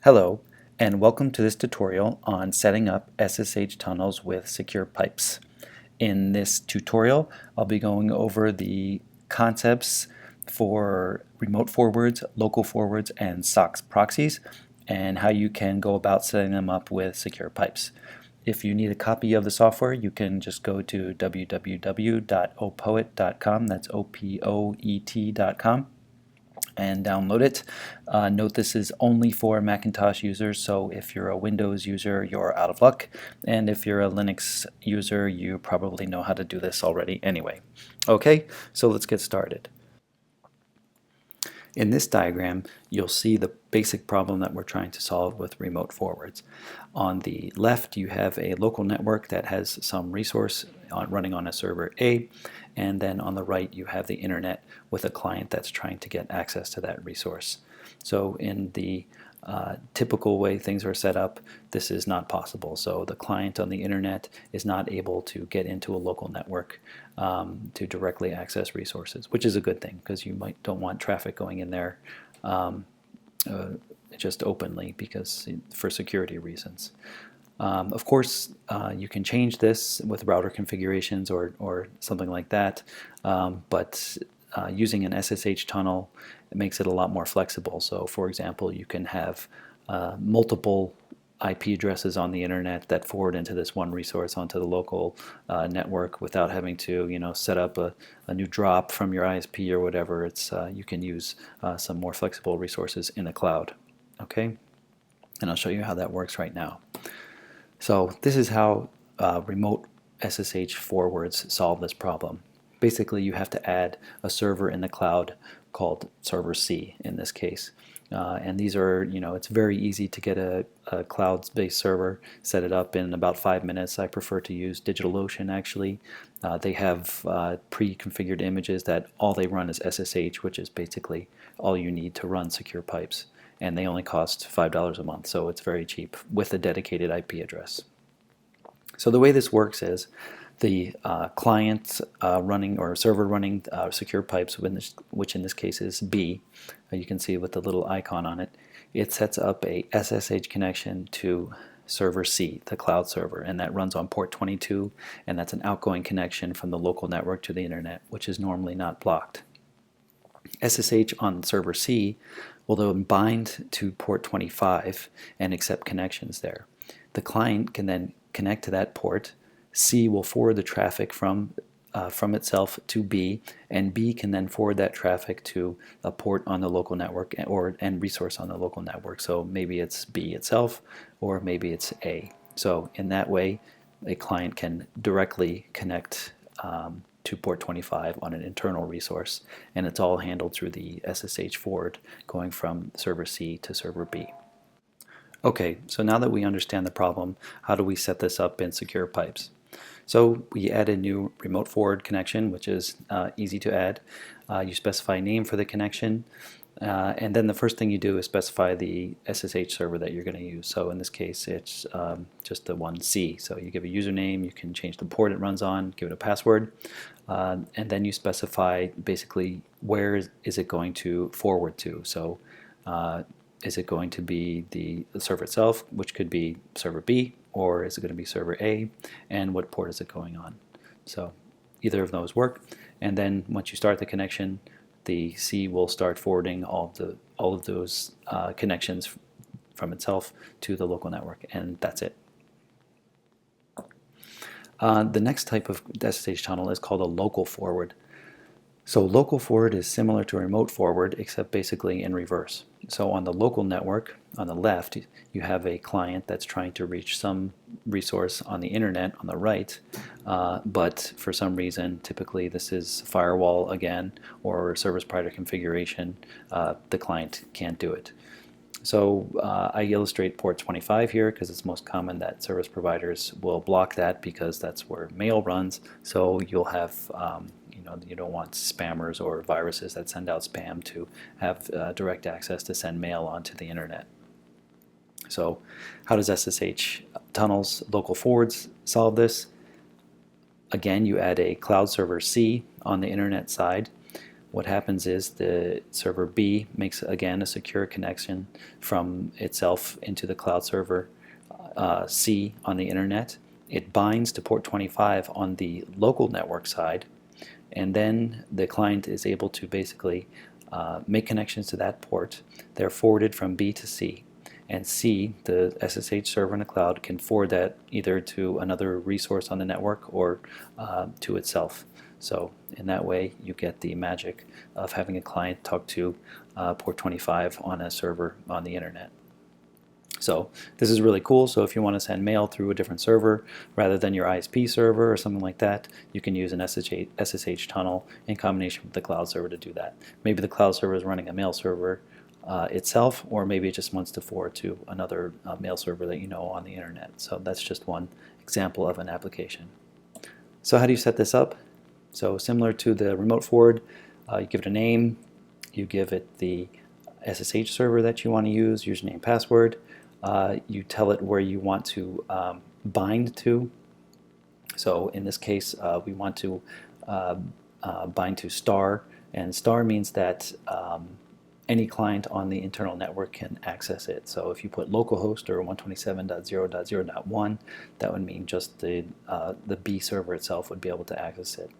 Hello, and welcome to this tutorial on setting up SSH tunnels with secure pipes. In this tutorial, I'll be going over the concepts for remote forwards, local forwards, and SOCKS proxies, and how you can go about setting them up with secure pipes. If you need a copy of the software, you can just go to www.opoet.com, that's O-P-O-E-T.com, and download it. Note this is only for Macintosh users, so if you're a Windows user, you're out of luck, and if you're a Linux user, you probably know how to do this already anyway. Okay, so let's get started. In this diagram, you'll see the basic problem that we're trying to solve with remote forwards. On the left, you have a local network that has some resource running on a server A, and then on the right, you have the internet with a client that's trying to get access to that resource. So in the typical way things are set up, this is not possible. So the client on the internet is not able to get into a local network to directly access resources, which is a good thing because you don't want traffic going in there just openly because for security reasons. Of course, you can change this with router configurations or something like that, but using an SSH tunnel makes it a lot more flexible. So for example, you can have multiple IP addresses on the internet that forward into this one resource onto the local network without having to set up a new drop from your ISP or whatever. You can use some more flexible resources in the cloud. Okay, and I'll show you how that works right now. So this is how remote SSH forwards solve this problem. Basically, you have to add a server in the cloud called server C in this case. And these are, it's very easy to get a cloud-based server, set it up in about 5 minutes. I prefer to use DigitalOcean actually. They have pre-configured images that all they run is SSH, which is basically all you need to run secure pipes. And they only cost $5 a month, so it's very cheap with a dedicated IP address. So the way this works is the client running or server running secure pipes, which in this case is B, you can see with the little icon on it, it sets up a SSH connection to server C, the cloud server, and that runs on port 22, and that's an outgoing connection from the local network to the internet, which is normally not blocked. SSH on server C will then bind to port 25 and accept connections there. The client can then connect to that port. C will forward the traffic from itself to B, and B can then forward that traffic to a port on the local network and resource on the local network. So maybe it's B itself, or maybe it's A. So in that way, a client can directly connect to port 25 on an internal resource, and it's all handled through the SSH forward going from server C to server B. Okay, so now that we understand the problem, how do we set this up in secure pipes? So we add a new remote forward connection, which is easy to add. You specify a name for the connection, and then the first thing you do is specify the SSH server that you're going to use. So in this case, it's just the one C. So you give a username, you can change the port it runs on, give it a password, and then you specify basically where is it going to forward to. So is it going to be the server itself, which could be server B, or is it going to be server A, and what port is it going on? So either of those work, and then once you start the connection, the C will start forwarding all of those connections from itself to the local network, and that's it. The next type of SSH tunnel is called a local forward. So local forward is similar to remote forward, except basically in reverse. So on the local network, on the left, you have a client that's trying to reach some resource on the internet on the right, but for some reason, typically this is firewall again, or service provider configuration, the client can't do it. So I illustrate port 25 here because it's most common that service providers will block that because that's where mail runs. So you'll have you don't want spammers or viruses that send out spam to have direct access to send mail onto the internet. So how does SSH Tunnels Local Forwards solve this? Again, you add a cloud server C on the internet side. what happens is the server B makes, again, a secure connection from itself into the cloud server C on the internet. It binds to port 25 on the local network side, and then the client is able to basically make connections to that port. They're forwarded from B to C, and C, the SSH server in the cloud, can forward that either to another resource on the network or to itself. So in that way you get the magic of having a client talk to port 25 on a server on the internet. So this is really cool. So if you want to send mail through a different server rather than your ISP server or something like that, you can use an SSH tunnel in combination with the cloud server to do that. Maybe the cloud server is running a mail server itself, or maybe it just wants to forward to another mail server that you know on the internet. So that's just one example of an application. So how do you set this up? So similar to the remote forward, you give it a name, you give it the SSH server that you want to use, username, password. You tell it where you want to bind to. So in this case, we want to bind to star, and star means that any client on the internal network can access it. So if you put localhost or 127.0.0.1, that would mean just the B server itself would be able to access it.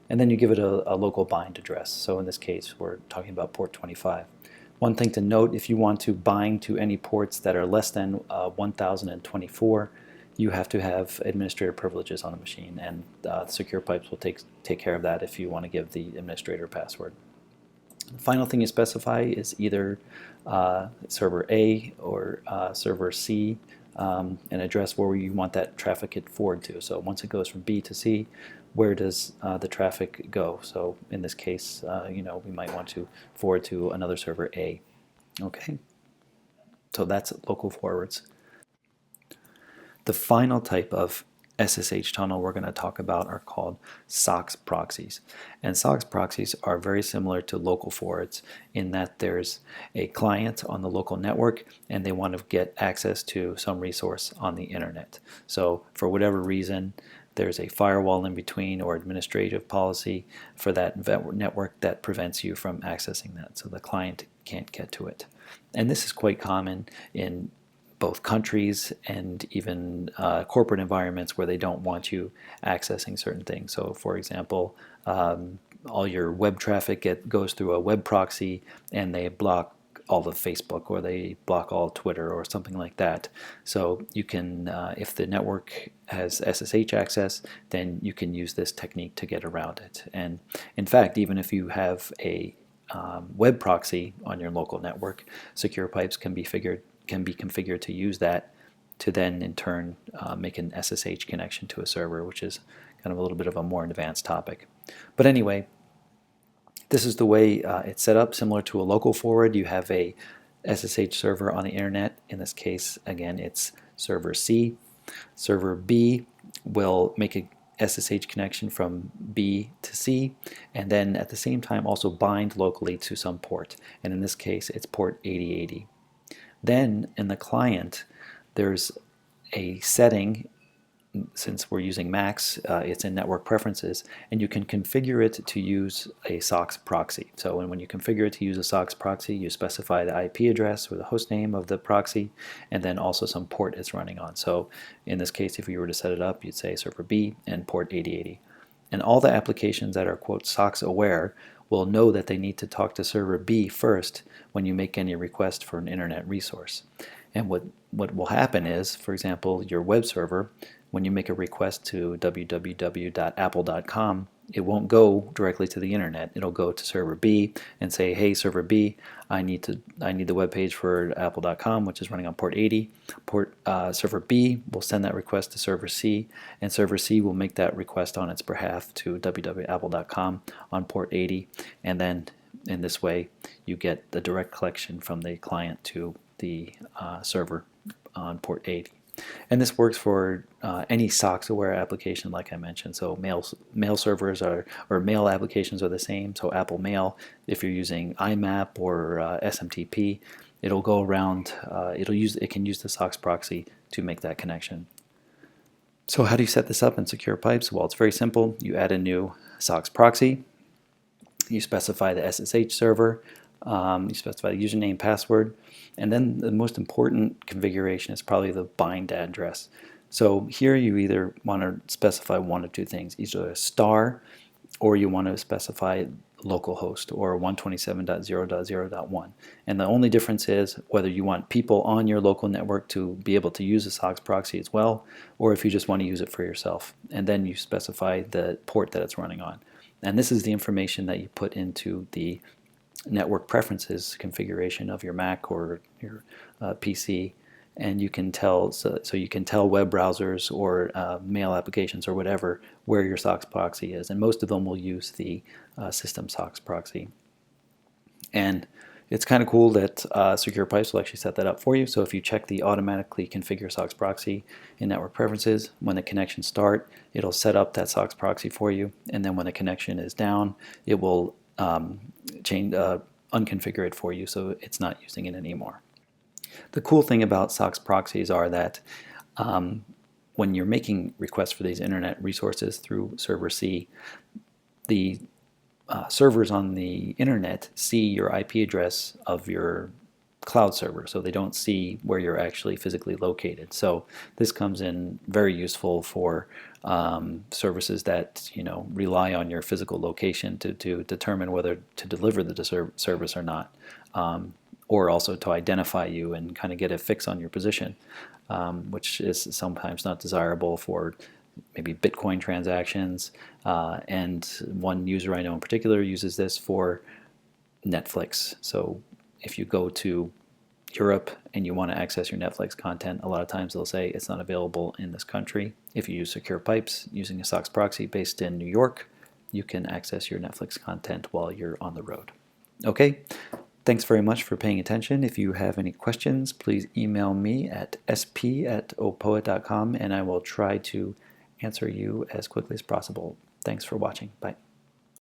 And then you give it a local bind address. So in this case, we're talking about port 25. One thing to note, if you want to bind to any ports that are less than 1024, you have to have administrator privileges on the machine, and Secure Pipes will take care of that if you want to give the administrator password. The final thing you specify is either server A or server C, an address where you want that traffic to forward to. So once it goes from B to C, where does the traffic go? So in this case, we might want to forward to another server A. Okay, so that's local forwards. The final type of SSH tunnel we're going to talk about are called SOCKS proxies. And SOCKS proxies are very similar to local forwards in that there's a client on the local network and they want to get access to some resource on the internet. So for whatever reason, there's a firewall in between or administrative policy for that network that prevents you from accessing that. So the client can't get to it. And this is quite common in both countries and even corporate environments where they don't want you accessing certain things. So for example, all your web traffic goes through a web proxy and they block all of Facebook, or they block all Twitter or something like that. So you can, if the network has SSH access, then you can use this technique to get around it. And in fact, even if you have a web proxy on your local network, Secure Pipes can be configured to use that to then in turn make an SSH connection to a server, which is kind of a little bit of a more advanced topic. But anyway, this is the way it's set up. Similar to a local forward, you have a SSH server on the internet. In this case, again, it's server C. Server B will make a SSH connection from B to C, and then at the same time also bind locally to some port. And in this case, it's port 8080. Then in the client, there's a setting. Since we're using Macs, it's in Network Preferences, and you can configure it to use a SOCKS proxy. So when you configure it to use a SOCKS proxy, you specify the IP address or the host name of the proxy, and then also some port it's running on. So in this case, if you were to set it up, you'd say server B and port 8080. And all the applications that are, quote, SOCKS aware will know that they need to talk to server B first when you make any request for an internet resource. And what will happen is, for example, your web server, when you make a request to www.apple.com, it won't go directly to the internet. It'll go to server B and say, hey, server B, I need the web page for apple.com, which is running on port 80. Server B will send that request to server C, and server C will make that request on its behalf to www.apple.com on port 80. And then in this way, you get the direct connection from the client to the server on port 80. And this works for any SOCKS aware application, like I mentioned. So mail servers or mail applications are the same. So Apple Mail, if you're using IMAP or SMTP, it'll go around. It can use the SOCKS proxy to make that connection. So how do you set this up in Secure Pipes? Well, it's very simple. You add a new SOCKS proxy. You specify the SSH server, you specify the username, password, and then the most important configuration is probably the bind address. So here you either want to specify one of two things, either a star, or you want to specify localhost or 127.0.0.1. And the only difference is whether you want people on your local network to be able to use the SOCKS proxy as well, or if you just want to use it for yourself. And then you specify the port that it's running on. And this is the information that you put into the network preferences configuration of your Mac or your PC, and you can tell so you can tell web browsers or mail applications or whatever where your SOCKS proxy is, and most of them will use the system SOCKS proxy. And it's kind of cool that Secure Pipes will actually set that up for you. So if you check the automatically configure SOCKS proxy in network preferences, when the connections start, it'll set up that SOCKS proxy for you, and then when the connection is down, it will unconfigure it for you so it's not using it anymore. The cool thing about SOCKS proxies are that when you're making requests for these internet resources through server C, the servers on the internet see your IP address of your cloud server, so they don't see where you're actually physically located. So this comes in very useful for services that rely on your physical location to determine whether to deliver the service or not, or also to identify you and kind of get a fix on your position, which is sometimes not desirable for maybe Bitcoin transactions. And one user I know in particular uses this for Netflix. So if you go to Europe and you want to access your Netflix content, a lot of times they'll say it's not available in this country. If you use Secure Pipes using a SOCKS proxy based in New York, you can access your Netflix content while you're on the road. Okay, thanks very much for paying attention. If you have any questions, please email me at sp@opoa.com and I will try to answer you as quickly as possible. Thanks for watching. Bye.